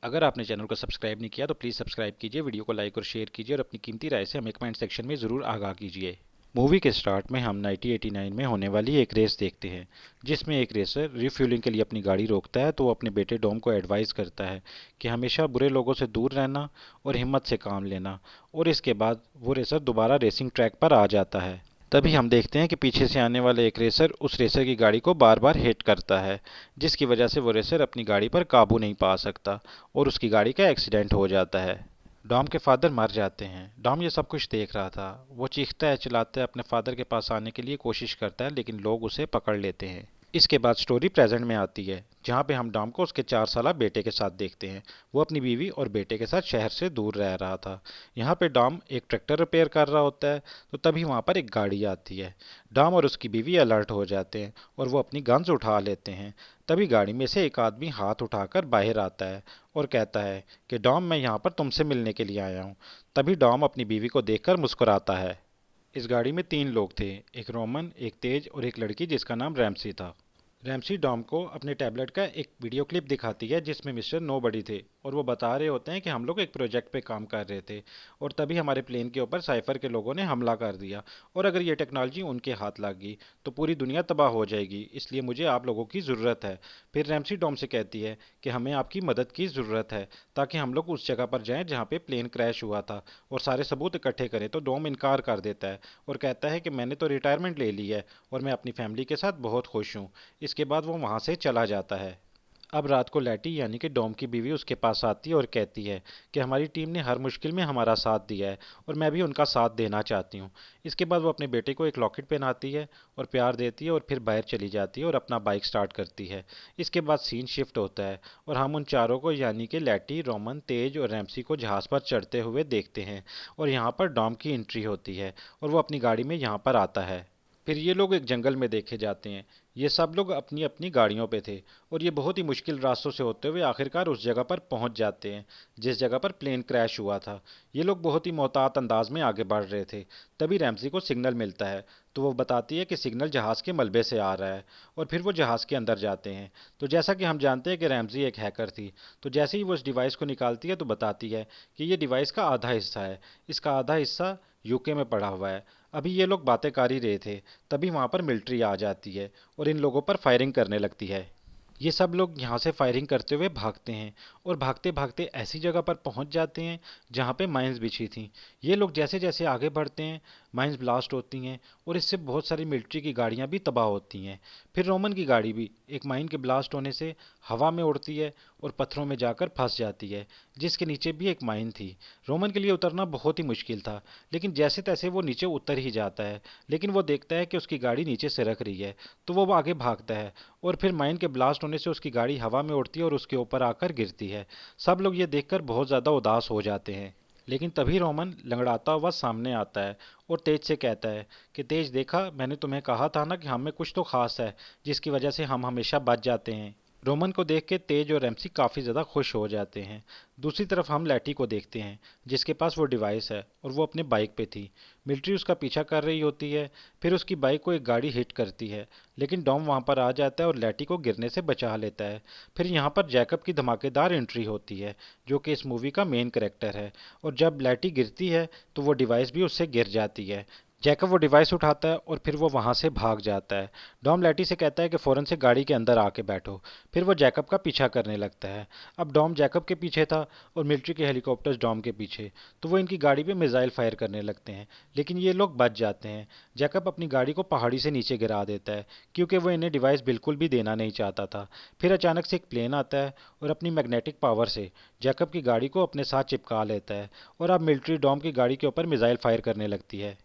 अगर आपने चैनल को सब्सक्राइब नहीं किया तो प्लीज़ सब्सक्राइब कीजिए, वीडियो को लाइक और शेयर कीजिए और अपनी कीमती राय से हमें कमेंट सेक्शन में ज़रूर आगाह कीजिए। मूवी के स्टार्ट में हम 1989 में होने वाली एक रेस देखते हैं, जिसमें एक रेसर रिफ्यूलिंग के लिए अपनी गाड़ी रोकता है तो वो अपने बेटे डॉम को एडवाइस करता है कि हमेशा बुरे लोगों से दूर रहना और हिम्मत से काम लेना। और इसके बाद वो रेसर दोबारा रेसिंग ट्रैक पर आ जाता है। तभी हम देखते हैं कि पीछे से आने वाला एक रेसर उस रेसर की गाड़ी को बार बार हिट करता है, जिसकी वजह से वो रेसर अपनी गाड़ी पर काबू नहीं पा सकता और उसकी गाड़ी का एक्सीडेंट हो जाता है। डॉम के फादर मर जाते हैं। डॉम ये सब कुछ देख रहा था। वो चीखता है, चिल्लाता है, अपने फादर के पास आने के लिए कोशिश करता है, लेकिन लोग उसे पकड़ लेते हैं। इसके बाद स्टोरी प्रेजेंट में आती है, जहाँ पे हम डॉम को उसके 4 साल बेटे के साथ देखते हैं। वो अपनी बीवी और बेटे के साथ शहर से दूर रह रहा था। यहाँ पे डॉम एक ट्रैक्टर रिपेयर कर रहा होता है, तो तभी वहाँ पर एक गाड़ी आती है। डॉम और उसकी बीवी अलर्ट हो जाते हैं और वो अपनी गन्स उठा लेते हैं। तभी गाड़ी में से एक आदमी हाथ उठाकर बाहर आता है और कहता है कि डॉम, मैं यहाँ पर तुमसे मिलने के लिए आया हूँ। तभी डॉम अपनी बीवी को देखकर मुस्कुराता है। इस गाड़ी में 3 लोग थे, एक रोमन, एक तेज और एक लड़की जिसका नाम रैमसी था। रैमसी डॉम को अपने टैबलेट का एक वीडियो क्लिप दिखाती है जिसमें मिस्टर नोबडी थे और वो बता रहे होते हैं कि हम लोग एक प्रोजेक्ट पे काम कर रहे थे और तभी हमारे प्लेन के ऊपर साइफर के लोगों ने हमला कर दिया और अगर ये टेक्नोलॉजी उनके हाथ लग गई तो पूरी दुनिया तबाह हो जाएगी, इसलिए मुझे आप लोगों की ज़रूरत है। फिर रैमसी डॉम से कहती है कि हमें आपकी मदद की ज़रूरत है ताकि हम लोग उस जगह पर जाएं जहाँ पे प्लेन क्रैश हुआ था और सारे सबूत इकट्ठे करें। तो डॉम इनकार कर देता है और कहता है कि मैंने तो रिटायरमेंट ले ली है और मैं अपनी फैमिली के साथ बहुत खुश हूँ। इसके बाद वो वहाँ से चला जाता है। अब रात को लैटी यानी कि डॉम की बीवी उसके पास आती है और कहती है कि हमारी टीम ने हर मुश्किल में हमारा साथ दिया है और मैं भी उनका साथ देना चाहती हूँ। इसके बाद वो अपने बेटे को एक लॉकेट पहनाती है और प्यार देती है और फिर बाहर चली जाती है और अपना बाइक स्टार्ट करती है। इसके बाद सीन शिफ्ट होता है और हम उन चारों को यानी कि लैटी, रोमन, तेज और रैमसी को जहाज़ पर चढ़ते हुए देखते हैं और यहाँ पर डॉम की एंट्री होती है और वो अपनी गाड़ी में यहाँ पर आता है। फिर ये लोग एक जंगल में देखे जाते हैं। ये सब लोग अपनी अपनी गाड़ियों पे थे और ये बहुत ही मुश्किल रास्तों से होते हुए आखिरकार उस जगह पर पहुंच जाते हैं जिस जगह पर प्लेन क्रैश हुआ था। ये लोग बहुत ही मोहतात अंदाज में आगे बढ़ रहे थे। तभी रैमसी को सिग्नल मिलता है, तो वो बताती है कि सिग्नल जहाज़ के मलबे से आ रहा है और फिर वो जहाज़ के अंदर जाते हैं। तो जैसा कि हम जानते हैं कि रैमसी एक हैकर थी, तो जैसे ही वो इस डिवाइस को निकालती है तो बताती है कि ये डिवाइस का आधा हिस्सा है, इसका आधा हिस्सा यूके में पड़ा हुआ है। अभी ये लोग बातें कर ही रहे थे, तभी वहाँ पर मिलिट्री आ जाती है और इन लोगों पर फायरिंग करने लगती है। ये सब लोग यहाँ से फायरिंग करते हुए भागते हैं और भागते भागते ऐसी जगह पर पहुँच जाते हैं जहाँ पे माइंस बिछी थी। ये लोग जैसे जैसे आगे बढ़ते हैं माइंस ब्लास्ट होती हैं और इससे बहुत सारी मिलिट्री की गाड़ियाँ भी तबाह होती हैं। फिर रोमन की गाड़ी भी एक माइन के ब्लास्ट होने से हवा में उड़ती है और पत्थरों में जाकर फंस जाती है, जिसके नीचे भी एक माइन थी। रोमन के लिए उतरना बहुत ही मुश्किल था, लेकिन जैसे तैसे वो नीचे उतर ही जाता है। लेकिन वो देखता है कि उसकी गाड़ी नीचे से रख रही है, तो वो आगे भागता है और फिर माइन के ब्लास्ट होने से उसकी गाड़ी हवा में उड़ती है और उसके ऊपर आकर गिरती है। सब लोग ये देखकर बहुत ज़्यादा उदास हो जाते हैं। लेकिन तभी रोमन लंगड़ाता हुआ सामने आता है और तेज से कहता है कि तेज, देखा, मैंने तुम्हें कहा था ना कि हम में कुछ तो खास है जिसकी वजह से हम हमेशा बच जाते हैं। रोमन को देख के तेज और रैमसी काफ़ी ज़्यादा खुश हो जाते हैं। दूसरी तरफ हम लैटी को देखते हैं जिसके पास वो डिवाइस है और वो अपने बाइक पे थी। मिलिट्री उसका पीछा कर रही होती है। फिर उसकी बाइक को एक गाड़ी हिट करती है, लेकिन डॉम वहाँ पर आ जाता है और लैटी को गिरने से बचा लेता है। फिर यहाँ पर जैकब की धमाकेदार एंट्री होती है, जो कि इस मूवी का मेन कैरेक्टर है, और जब लैटी गिरती है तो वो डिवाइस भी उससे गिर जाती है। जैकब वो डिवाइस उठाता है और फिर वो वहाँ से भाग जाता है। डॉम लैटी से कहता है कि फ़ौरन से गाड़ी के अंदर आके बैठो। फिर वो जैकब का पीछा करने लगता है। अब डॉम जैकब के पीछे था और मिलिट्री के हेलीकॉप्टर्स डॉम के पीछे, तो वो इनकी गाड़ी पे मिसाइल फायर करने लगते हैं, लेकिन ये लोग बच जाते हैं। जैकब अपनी गाड़ी को पहाड़ी से नीचे गिरा देता है क्योंकि वो इन्हें डिवाइस बिल्कुल भी देना नहीं चाहता था। फिर अचानक से एक प्लेन आता है और अपनी मैग्नेटिक पावर से जैकब की गाड़ी को अपने साथ चिपका लेता है और अब मिलिट्री डॉम की गाड़ी के ऊपर मिसाइल फायर करने लगती है।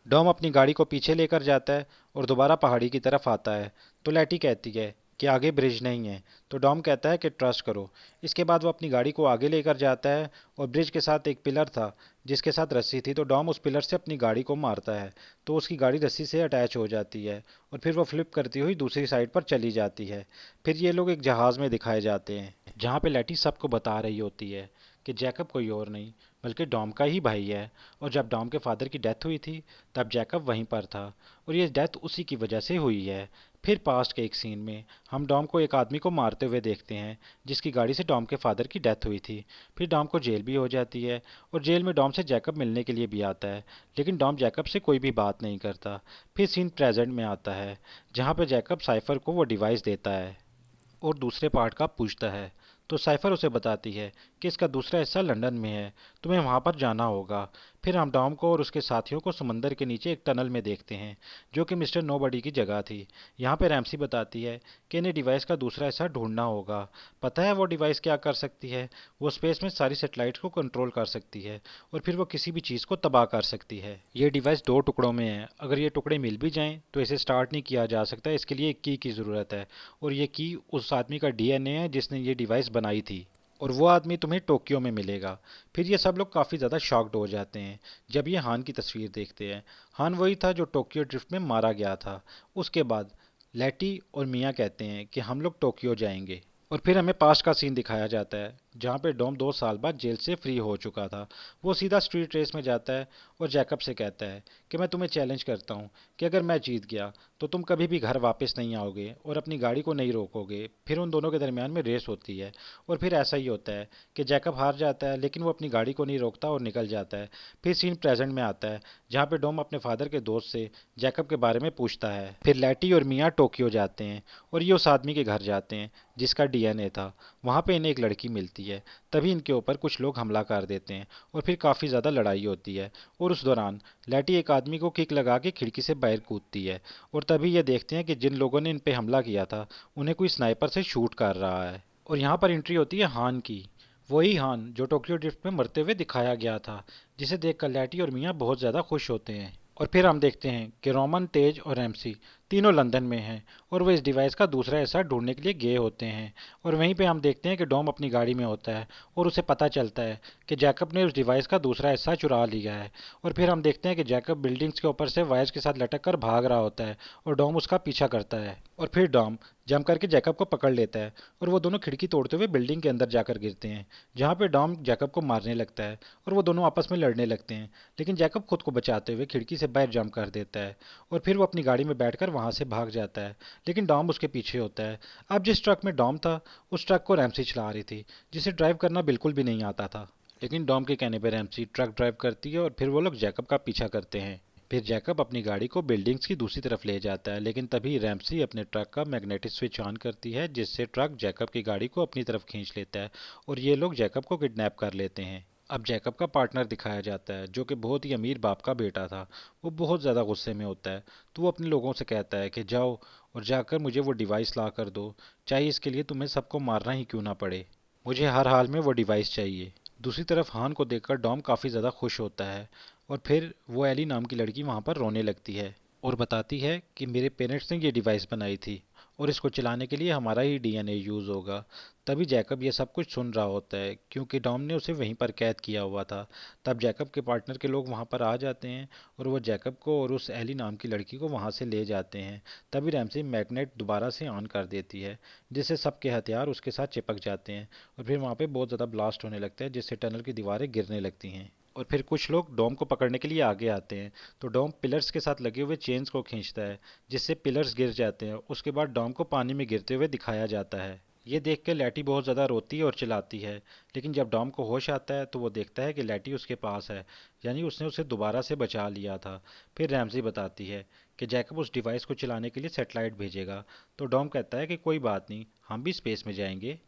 डॉम अपनी गाड़ी को पीछे लेकर जाता है और दोबारा पहाड़ी की तरफ आता है, तो लैटी कहती है कि आगे ब्रिज नहीं है, तो डॉम कहता है कि ट्रस्ट करो। इसके बाद वो अपनी गाड़ी को आगे लेकर जाता है और ब्रिज के साथ एक पिलर था जिसके साथ रस्सी थी, तो डॉम उस पिलर से अपनी गाड़ी को मारता है, तो उसकी गाड़ी रस्सी से अटैच हो जाती है और फिर वो फ्लिप करती हुई दूसरी साइड पर चली जाती है। फिर ये लोग एक जहाज़ में दिखाए जाते हैं जहाँ पे लैटी सबको बता रही होती है कि जैकब कोई और नहीं बल्कि डॉम का ही भाई है, और जब डॉम के फादर की डेथ हुई थी तब जैकब वहीं पर था और ये डेथ उसी की वजह से हुई है। फिर पास्ट के एक सीन में हम डॉम को एक आदमी को मारते मरते हुए देखते हैं जिसकी गाड़ी से डॉम के फादर की डेथ हुई थी। फिर डॉम को जेल भी हो जाती है और जेल में डॉम से जैकब मिलने के लिए भी आता है, लेकिन डॉम जैकब से कोई भी बात नहीं करता। फिर सीन प्रेजेंट में आता है जहाँ पे जैकब साइफर को वो डिवाइस देता है और दूसरे पार्ट का पूछता है, तो साइफर उसे बताती है कि इसका दूसरा हिस्सा लंदन में है, तुम्हें वहां पर जाना होगा। फिर हम डॉम को और उसके साथियों को समंदर के नीचे एक टनल में देखते हैं जो कि मिस्टर नोबडी की जगह थी। यहाँ पे रैमसी बताती है कि इन्हें डिवाइस का दूसरा हिस्सा ढूंढना होगा। पता है वो डिवाइस क्या कर सकती है? वो स्पेस में सारी सेटेलाइट्स को कंट्रोल कर सकती है और फिर वो किसी भी चीज़ को तबाह कर सकती है। ये डिवाइस दो टुकड़ों में है, अगर ये टुकड़े मिल भी जाएं तो इसे स्टार्ट नहीं किया जा सकता, इसके लिए एक की ज़रूरत है और ये की उस आदमी का डीएनए है जिसने ये डिवाइस बनाई थी और वो आदमी तुम्हें टोक्यो में मिलेगा। फिर ये सब लोग काफ़ी ज़्यादा शॉक्ड हो जाते हैं जब ये हान की तस्वीर देखते हैं। हान वही था जो टोक्यो ड्रिफ्ट में मारा गया था। उसके बाद लैटी और मिया कहते हैं कि हम लोग टोक्यो जाएंगे और फिर हमें पास्ट का सीन दिखाया जाता है जहाँ पे डॉम 2 साल बाद जेल से फ्री हो चुका था। वो सीधा स्ट्रीट रेस में जाता है और जैकब से कहता है कि मैं तुम्हें चैलेंज करता हूँ कि अगर मैं जीत गया तो तुम कभी भी घर वापस नहीं आओगे और अपनी गाड़ी को नहीं रोकोगे। फिर उन दोनों के दरमियान में रेस होती है और फिर ऐसा ही होता है कि जैकब हार जाता है लेकिन वो अपनी गाड़ी को नहीं रोकता और निकल जाता है। फिर सीन प्रेजेंट में आता है जहाँ पे डॉम अपने फादर के दोस्त से जैकब के बारे में पूछता है। फिर लैटी और मियाँ टोक्यो जाते हैं और ये उस आदमी के घर जाते हैं जिसका डीएनए था। वहाँ पे इन्हें एक लड़की मिलती है, तभी इनके ऊपर कुछ लोग हमला कर देते हैं और फिर काफ़ी ज़्यादा लड़ाई होती है और उस दौरान लैटी एक आदमी को किक लगा के खिड़की से बाहर कूदती है और तभी ये देखते हैं कि जिन लोगों ने इन पे हमला किया था उन्हें कोई स्नाइपर से शूट कर रहा है और यहाँ पर एंट्री होती है हान की। वही हान जो टोक्यो ड्रिफ्ट में मरते हुए दिखाया गया था, जिसे देखकर लैटी और मियाँ बहुत ज़्यादा खुश होते हैं। और फिर हम देखते हैं कि रोमन, तेज और एमसी तीनों लंदन में हैं और वो इस डिवाइस का दूसरा हिस्सा ढूंढने के लिए गए होते हैं। और वहीं पे हम देखते हैं कि डॉम अपनी गाड़ी में होता है और उसे पता चलता है कि जैकब ने उस डिवाइस का दूसरा हिस्सा चुरा लिया है। और फिर हम देखते हैं कि जैकब बिल्डिंग्स के ऊपर से वायर्स के साथ लटक कर भाग रहा होता है और डॉम उसका पीछा करता है और फिर डॉम जंप करके जैकब को पकड़ लेता है और वो दोनों खिड़की तोड़ते हुए बिल्डिंग के अंदर जाकर गिरते हैं, जहाँ पे डॉम जैकब को मारने लगता है और वो दोनों आपस में लड़ने लगते हैं। लेकिन जैकब खुद को बचाते हुए खिड़की से बाहर जंप कर देता है और फिर वो अपनी गाड़ी में बैठकर वहां से भाग जाता है, लेकिन डॉम उसके पीछे होता है। अब जिस ट्रक में डॉम था उस ट्रक को रैमसी चला रही थी, जिसे ड्राइव करना बिल्कुल भी नहीं आता था, लेकिन डॉम के कहने पर रैमसी ट्रक ड्राइव करती है और फिर वो लोग जैकब का पीछा करते हैं। फिर जैकब अपनी गाड़ी को बिल्डिंग्स की दूसरी तरफ ले जाता है, लेकिन तभी रैमसी अपने ट्रक का मैग्नेटिक स्विच ऑन करती है जिससे ट्रक जैकब की गाड़ी को अपनी तरफ खींच लेता है और ये लोग जैकब को किडनैप कर लेते हैं। अब जैकब का पार्टनर दिखाया जाता है जो कि बहुत ही अमीर बाप का बेटा था। वो बहुत ज़्यादा गुस्से में होता है तो वो अपने लोगों से कहता है कि जाओ और जाकर मुझे वो डिवाइस ला कर दो, चाहे इसके लिए तुम्हें सबको मारना ही क्यों ना पड़े, मुझे हर हाल में वो डिवाइस चाहिए। दूसरी तरफ हान को देखकर डॉम काफ़ी ज़्यादा खुश होता है और फिर वो एली नाम की लड़की वहाँ पर रोने लगती है और बताती है कि मेरे पेरेंट्स ने ये डिवाइस बनाई थी और इसको चलाने के लिए हमारा ही डीएनए यूज़ होगा। तभी जैकब ये सब कुछ सुन रहा होता है क्योंकि डॉम ने उसे वहीं पर कैद किया हुआ था। तब जैकब के पार्टनर के लोग वहाँ पर आ जाते हैं और वो जैकब को और उस एली नाम की लड़की को वहाँ से ले जाते हैं। तभी रैमसी मैग्नेट दोबारा से ऑन कर देती है जिससे सबके हथियार उसके साथ चिपक जाते हैं और फिर वहाँ पे बहुत ज़्यादा ब्लास्ट होने लगता है जिससे टनल की दीवारें गिरने लगती हैं। और फिर कुछ लोग डॉम को पकड़ने के लिए आगे आते हैं तो डॉम पिलर्स के साथ लगे हुए चेन्स को खींचता है जिससे पिलर्स गिर जाते हैं। उसके बाद डॉम को पानी में गिरते हुए दिखाया जाता है। ये देख के लैटी बहुत ज़्यादा रोती है और चिल्लाती है, लेकिन जब डॉम को होश आता है तो वो देखता है कि लैटी उसके पास है, यानी उसने उसे दोबारा से बचा लिया था। फिर रैमसी बताती है कि जैकब उस डिवाइस को चलाने के लिए सैटेलाइट भेजेगा, तो डॉम कहता है कि कोई बात नहीं, हम भी स्पेस में जाएंगे।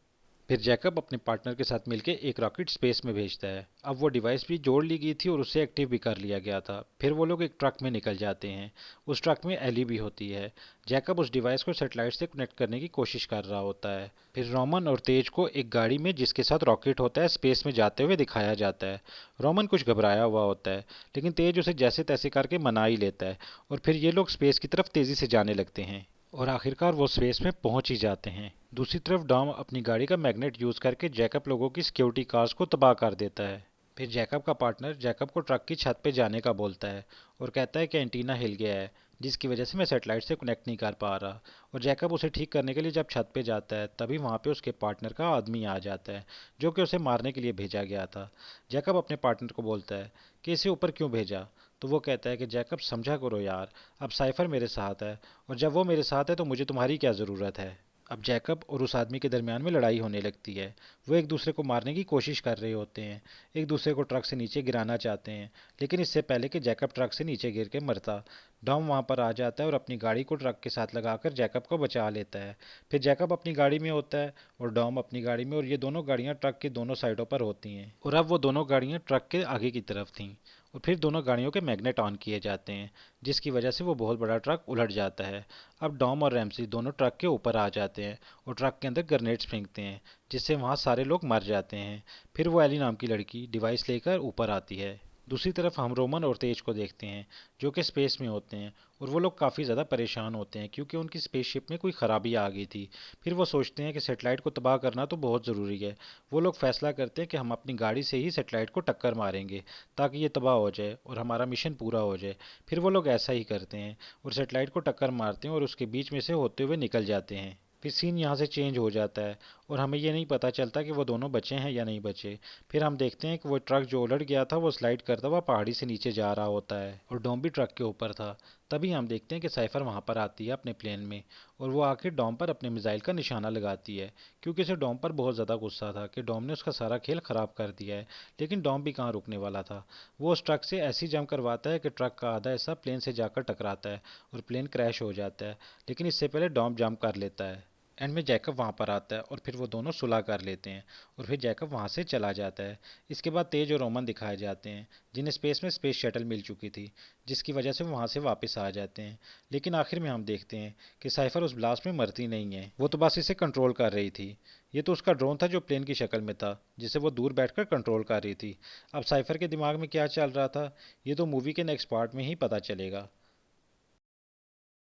फिर जैकब अपने पार्टनर के साथ मिलकर एक रॉकेट स्पेस में भेजता है। अब वो डिवाइस भी जोड़ ली गई थी और उसे एक्टिव भी कर लिया गया था। फिर वो लोग एक ट्रक में निकल जाते हैं। उस ट्रक में एली भी होती है। जैकब उस डिवाइस को सैटेलाइट से कनेक्ट करने की कोशिश कर रहा होता है। फिर रोमन और तेज को एक गाड़ी में जिसके साथ रॉकेट होता है स्पेस में जाते हुए दिखाया जाता है। रोमन कुछ घबराया हुआ होता है लेकिन तेज उसे जैसे तैसे करके मना ही लेता है और फिर ये लोग स्पेस की तरफ तेजी से जाने लगते हैं और आखिरकार वो स्पेस में पहुंच ही जाते हैं। दूसरी तरफ डॉम अपनी गाड़ी का मैग्नेट यूज करके जैकब लोगों की सिक्योरिटी कार्स को तबाह कर देता है। फिर जैकब का पार्टनर जैकब को ट्रक की छत पे जाने का बोलता है और कहता है कि एंटीना हिल गया है जिसकी वजह से मैं सेटेलाइट से कनेक्ट नहीं कर पा रहा। और जैकब उसे ठीक करने के लिए जब छत पे जाता है तभी वहाँ पे उसके पार्टनर का आदमी आ जाता है जो कि उसे मारने के लिए भेजा गया था। जैकब अपने पार्टनर को बोलता है कि इसे ऊपर क्यों भेजा, तो वो कहता है कि जैकब समझा करो यार, अब साइफर मेरे साथ है और जब वो मेरे साथ है तो मुझे तुम्हारी क्या ज़रूरत है। अब जैकब और उस आदमी के दरमियान में लड़ाई होने लगती है। वो एक दूसरे को मारने की कोशिश कर रहे होते हैं, एक दूसरे को ट्रक से नीचे गिराना चाहते हैं, लेकिन इससे पहले कि जैकब ट्रक से नीचे गिर के मरता, डॉम वहां पर आ जाता है और अपनी गाड़ी को ट्रक के साथ लगाकर जैकब को बचा लेता है। फिर जैकब अपनी गाड़ी में होता है और डॉम अपनी गाड़ी में, और ये दोनों गाड़ियां ट्रक की दोनों साइडों पर होती हैं, और अब वो दोनों गाड़ियां ट्रक के आगे की तरफ थीं। और फिर दोनों गाड़ियों के मैग्नेट ऑन किए जाते हैं, जिसकी वजह से वो बहुत बड़ा ट्रक उलट जाता है। अब डॉम और रैमसी दोनों ट्रक के ऊपर आ जाते हैं और ट्रक के अंदर ग्रेनेड्स फेंकते हैं, जिससे वहाँ सारे लोग मर जाते हैं। फिर वो एली नाम की लड़की डिवाइस लेकर ऊपर आती है। दूसरी तरफ हम रोमन और तेज को देखते हैं, जो कि स्पेस में होते हैं, और वो लोग काफ़ी ज़्यादा परेशान होते हैं क्योंकि उनकी स्पेसशिप में कोई ख़राबी आ गई थी। फिर वो सोचते हैं कि सेटेलाइट को तबाह करना तो बहुत ज़रूरी है। वो लोग फैसला करते हैं कि हम अपनी गाड़ी से ही सेटेलाइट को टक्कर मारेंगे ताकि ये तबाह हो जाए और हमारा मिशन पूरा हो जाए। फिर वो लोग ऐसा ही करते हैं और सेटेलाइट को टक्कर मारते हैं और उसके बीच में से होते हुए निकल जाते हैं। फिर सीन यहाँ से चेंज हो जाता है और हमें ये नहीं पता चलता कि वो दोनों बचे हैं या नहीं बचे। फिर हम देखते हैं कि वो ट्रक जो उलट गया था वो स्लाइड करता हुआ पहाड़ी से नीचे जा रहा होता है और डॉम भी ट्रक के ऊपर था। तभी हम देखते हैं कि साइफर वहाँ पर आती है अपने प्लेन में, और वो आखिर डॉम पर अपने मिसाइल का निशाना लगाती है क्योंकि उसे डॉम पर बहुत ज़्यादा गुस्सा था कि डॉम ने उसका सारा खेल ख़राब कर दिया है। लेकिन डॉम भी कहाँ रुकने वाला था। वो उस ट्रक से ऐसी जंप करवाता है कि ट्रक का आधा हिस्सा प्लेन से जाकर टकराता है और प्लेन क्रैश हो जाता है। लेकिन इससे पहले डॉम जंप कर लेता है। एंड में जैकब वहाँ पर आता है और फिर वो दोनों सुलह कर लेते हैं और फिर जैकब वहाँ से चला जाता है। इसके बाद तेज और रोमन दिखाए जाते हैं, जिन्हें स्पेस में स्पेस शटल मिल चुकी थी, जिसकी वजह से वो वहाँ से वापस आ जाते हैं। लेकिन आखिर में हम देखते हैं कि साइफर उस ब्लास्ट में मरती नहीं है, वो तो बस इसे कंट्रोल कर रही थी। ये तो उसका ड्रोन था जो प्लेन की शक्ल में था, जिसे वो दूर बैठकर कंट्रोल कर रही थी। अब साइफर के दिमाग में क्या चल रहा था, ये तो मूवी के नेक्स्ट पार्ट में ही पता चलेगा।